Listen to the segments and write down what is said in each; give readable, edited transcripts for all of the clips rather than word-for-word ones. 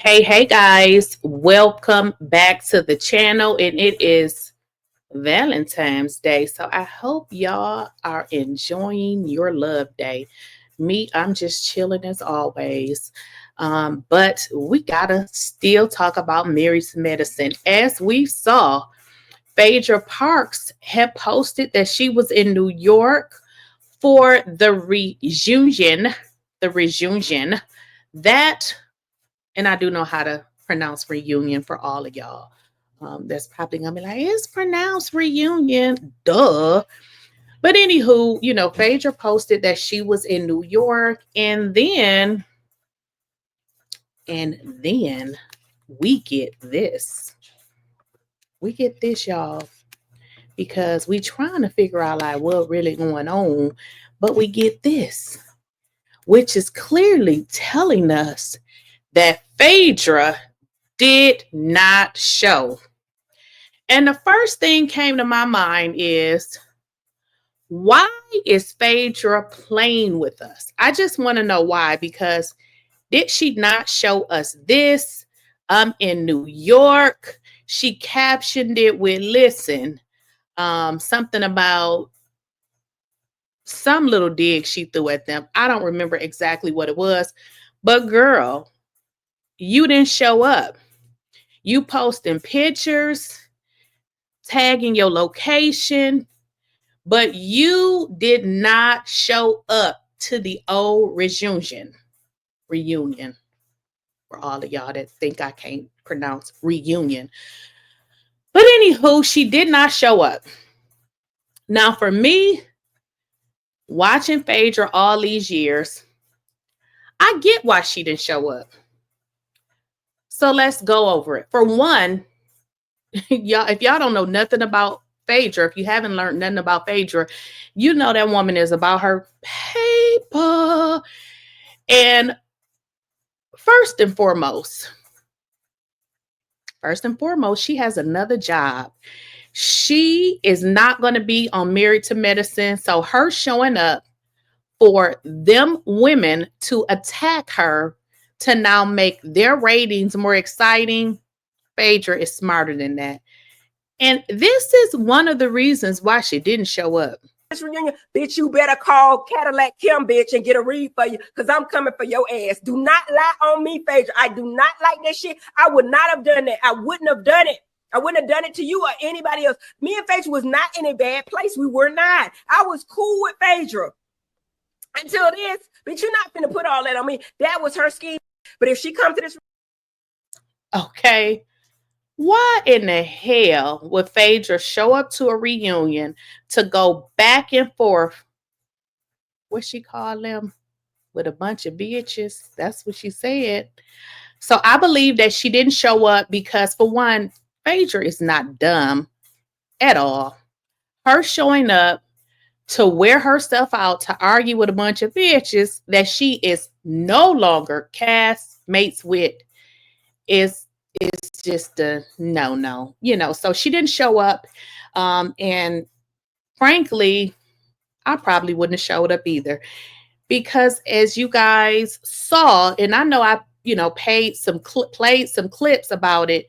Hey guys, welcome back to the channel, and it is Valentine's Day. So I hope y'all are enjoying your love day. Me, I'm just chilling as always. But we gotta still talk about Married to Medicine. As we saw, 𝐲𝐵𝐺RA had posted that she was in New York for the reunion. That, and I do know how to pronounce reunion for all of y'all. That's probably gonna be like, it's pronounced reunion, duh. But anywho, Phaedra posted that she was in New York, and then we get this. We get this, y'all, because we trying to figure out like what really going on, but we get this, which is clearly telling us that Phaedra did not show. And the first thing came to my mind is, why is Phaedra playing with us? I just want to know why, because did she not show us this? In New York, she captioned it with, listen, something about some little dig she threw at them. I don't remember exactly what it was, but girl, you didn't show up. You posting pictures, tagging your location, but you did not show up to the old reunion. For all of y'all that think I can't pronounce reunion. But anywho, she did not show up. Now for me, watching Phaedra all these years, I get why she didn't show up. So let's go over it. For one, y'all, if y'all don't know nothing about Phaedra, if you haven't learned nothing about Phaedra, you know that woman is about her paper. And first and foremost, she has another job. She is not going to be on Married to Medicine. So her showing up for them women to attack her to now make their ratings more exciting, Phaedra is smarter than that. And this is one of the reasons why she didn't show up. This reunion, bitch, you better call Cadillac Kim, bitch, and get a read for you, because I'm coming for your ass. Do not lie on me, Phaedra. I do not like that shit. I would not have done that. I wouldn't have done it. I wouldn't have done it to you or anybody else. Me and Phaedra was not in a bad place. We were not. I was cool with Phaedra until this. But you're not finna put all that on me. That was her scheme. But if she comes to this, okay, why in the hell would Phaedra show up to a reunion to go back and forth? What she call them? With a bunch of bitches. That's what she said. So I believe that she didn't show up because, for one, Phaedra is not dumb at all. Her showing up to wear herself out to argue with a bunch of bitches that she is no longer castmates with is just a no. So she didn't show up. And frankly, I probably wouldn't have showed up either, because as you guys saw, and I know I, played some clips about it,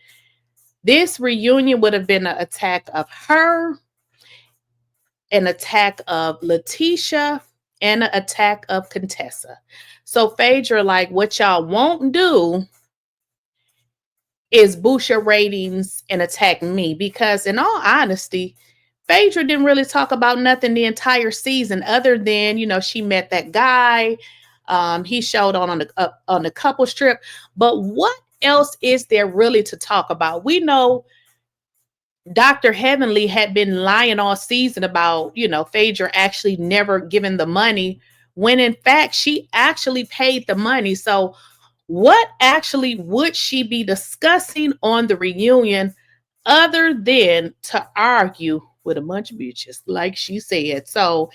this reunion would have been an attack of her, an attack of Lakeysha, and an attack of Contessa. So Phaedra, like, what y'all won't do is boost your ratings and attack me, because in all honesty, Phaedra didn't really talk about nothing the entire season other than, she met that guy. He showed on the couple strip. But what else is there really to talk about? We know drheavenly had been lying all season about, Phaedra actually never given the money, when in fact she actually paid the money. So what actually would she be discussing on the reunion other than to argue with a bunch of bitches, like she said? So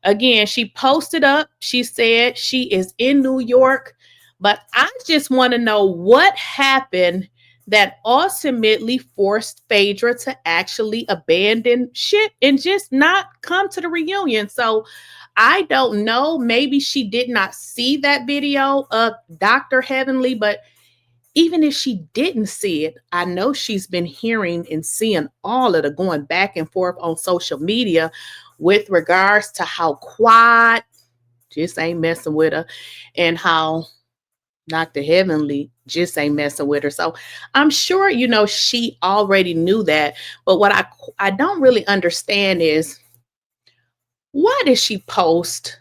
again, she posted up, she said she is in New York, but I just want to know what happened that ultimately forced Phaedra to actually abandon ship and just not come to the reunion. So I don't know. Maybe she did not see that video of drheavenly, but even if she didn't see it, I know she's been hearing and seeing all of the going back and forth on social media with regards to how Quad just ain't messing with her and how Dr. Heavenly just ain't messing with her. So I'm sure, you know, she already knew that. But what I don't really understand is, why did she post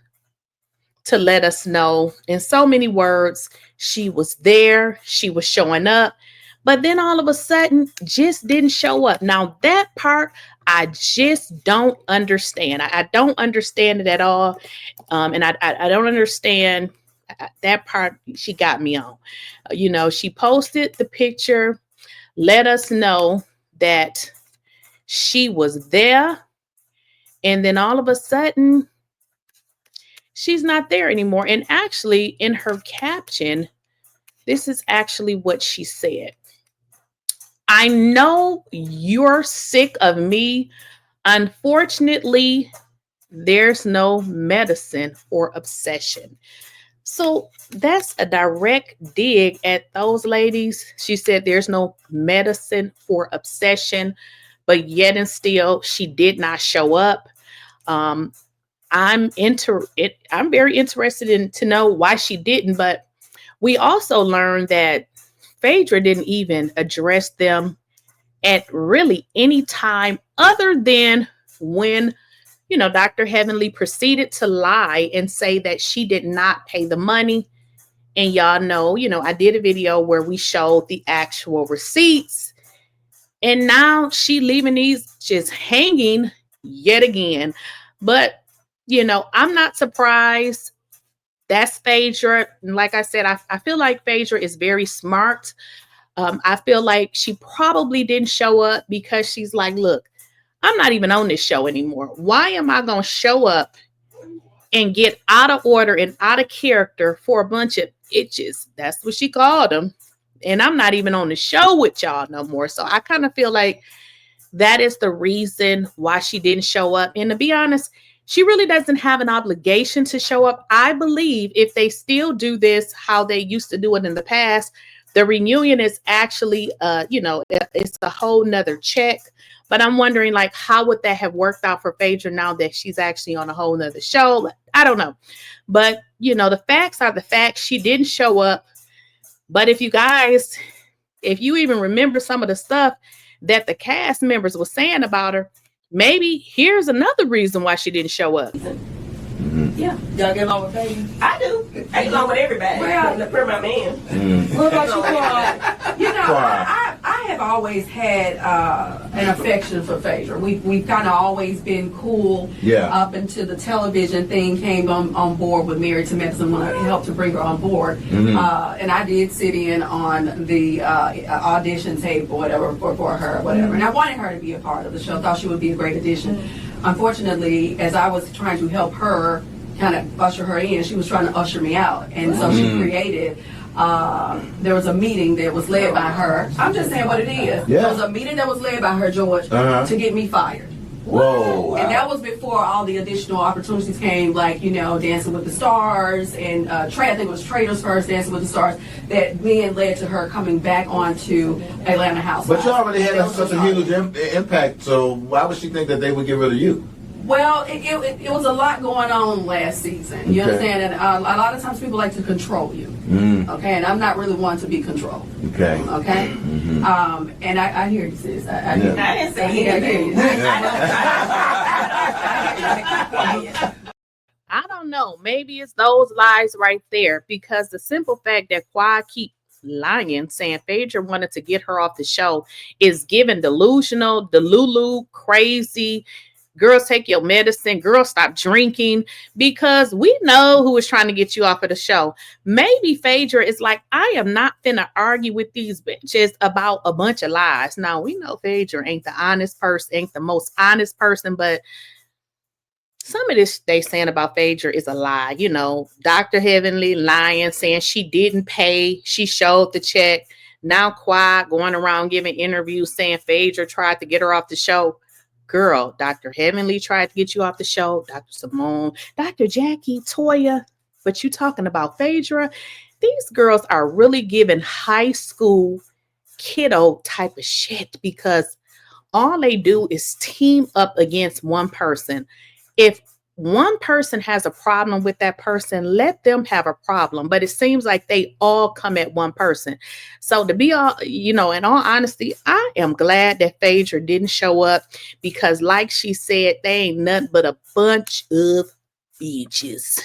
to let us know in so many words she was there, she was showing up, but then all of a sudden just didn't show up? Now that part I just don't understand. I don't understand it at all. And I don't understand that part. She got me on. You know, she posted the picture, let us know that she was there, and then all of a sudden she's not there anymore. And actually, in her caption, this is actually what she said. I know you're sick of me. Unfortunately, there's no medicine for obsession. So that's a direct dig at those ladies. She said there's no medicine for obsession, but yet and still she did not show up. I'm very interested to know why she didn't, but we also learned that Phaedra didn't even address them at really any time other than when, you know, Dr. Heavenly proceeded to lie and say that she did not pay the money. And y'all know, you know, I did a video where we showed the actual receipts. And now she leaving these just hanging yet again. But, you know, I'm not surprised. That's Phaedra. And like I said, I feel like Phaedra is very smart. I feel like she probably didn't show up because she's like, look, I'm not even on this show anymore. Why am I going to show up and get out of order and out of character for a bunch of itches? That's what she called them. And I'm not even on the show with y'all no more. So I kind of feel like that is the reason why she didn't show up. And to be honest, she really doesn't have an obligation to show up. I believe if they still do this how they used to do it in the past, the reunion is actually, you know, it's a whole nother check. But I'm wondering, like, how would that have worked out for Phaedra now that she's actually on a whole nother show? I don't know. But, you know, the facts are the facts. She didn't show up. But if you guys, if you even remember some of the stuff that the cast members were saying about her, maybe here's another reason why she didn't show up. Yeah. Y'all get along with Phaedra? I do. I get along with everybody. Well, for my man. What about you, Quad? You know, I have always had an affection for Phaedra. We've kind of always been cool. Yeah. Up until the television thing came on board with Married to Medicine when I helped to bring her on board. And I did sit in on the audition tape or whatever for her or whatever. And I wanted her to be a part of the show. Thought she would be a great addition. Unfortunately, as I was trying to help her kind of usher her in, she was trying to usher me out. And so she created, there was a meeting that was led by her. I'm just saying what it is. Yeah. There was a meeting that was led by her, George, to get me fired. Whoa. And that was before all the additional opportunities came, like, you know, Dancing with the Stars and I think it was Traders First, Dancing with the Stars, that then led to her coming back onto Atlanta House. But you already had such a huge impact, so why would she think that they would get rid of you? Well, it was a lot going on last season. You understand? And a lot of times people like to control you. Okay, and I'm not really one to be controlled. Okay. Okay. And I hear you, sis. I didn't say anything. I don't know. Maybe it's those lies right there, because the simple fact that Quad keep lying, saying Phaedra wanted to get her off the show, is given delusional, delulu, crazy. Girls, take your medicine. Girls, stop drinking. Because we know who is trying to get you off of the show. Maybe Phaedra is like, I am not finna argue with these bitches about a bunch of lies. Now, we know Phaedra ain't the honest person, ain't the most honest person, but some of this they saying about Phaedra is a lie. You know, Dr. Heavenly lying, saying she didn't pay. She showed the check. Now Quad going around giving interviews saying Phaedra tried to get her off the show. Girl, Dr. Heavenly tried to get you off the show. Dr. Simone, Dr. Jackie, Toya, but you talking about Phaedra. these girls are really giving high school kiddo type of shit because all they do is team up against one person. If one person has a problem with that person, let them have a problem. But it seems like they all come at one person. So to be all, in all honesty, I am glad that Phaedra didn't show up because like she said, they ain't nothing but a bunch of bitches.